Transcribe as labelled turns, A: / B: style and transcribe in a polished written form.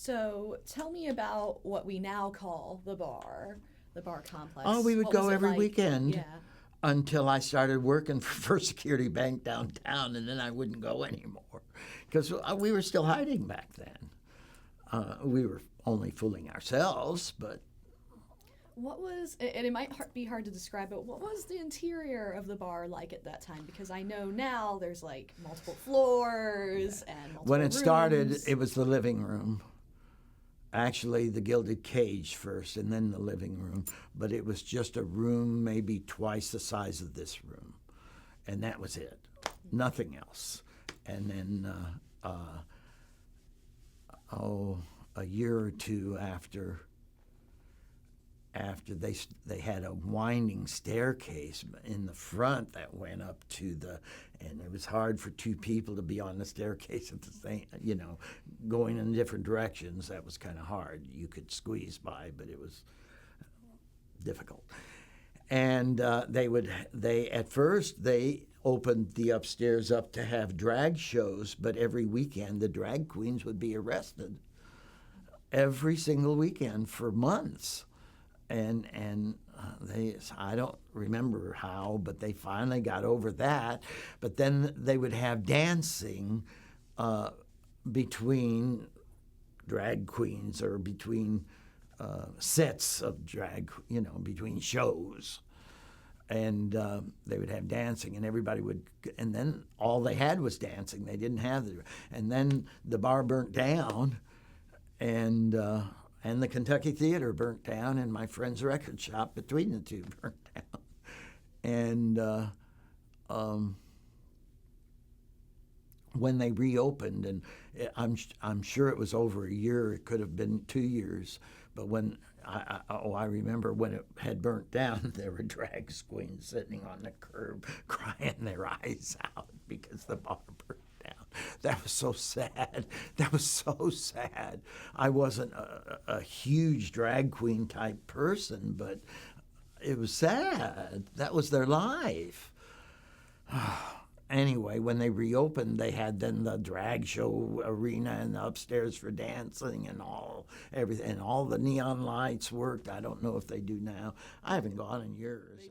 A: So tell me about what we now call the bar complex.
B: Oh, we would
A: What
B: go
A: was it
B: every
A: like?
B: weekend
A: Yeah.
B: until I started working for First Security Bank downtown, and then I wouldn't go anymore because we were still hiding back then. We were only fooling ourselves, but
A: What was, and it might be hard to describe, but what was the interior of the bar like at that time? Because I know now there's like multiple floors and multiple
B: when it
A: rooms.
B: started, it was the living room. Actually, the Gilded Cage first, and then the living room. But it was just a room maybe twice the size of this room, and that was it. Nothing else. And then, a year or two after they had a winding staircase in the front that went up to and it was hard for two people to be on the staircase at the same, going in different directions. That was kind of hard. You could squeeze by, but it was difficult. And at first they opened the upstairs up to have drag shows, but every weekend the drag queens would be arrested. Every single weekend for months. And I don't remember how, but they finally got over that. But then they would have dancing between drag queens or between sets of drag, between shows. And they would have dancing, and everybody would, and then all they had was dancing. They didn't have and then the bar burnt down, and the Kentucky Theater burnt down, and my friend's record shop between the two burnt down. And when they reopened, and I'm sure it was over a year, it could have been 2 years, but when I remember when it had burnt down, there were drag queens sitting on the curb crying their eyes out because the bar burnt down. That was so sad. That was so sad. I wasn't a huge drag queen type person, but it was sad. That was their life. Anyway, when they reopened, they had then the drag show arena and the upstairs for dancing and everything. And all the neon lights worked. I don't know if they do now. I haven't gone in years.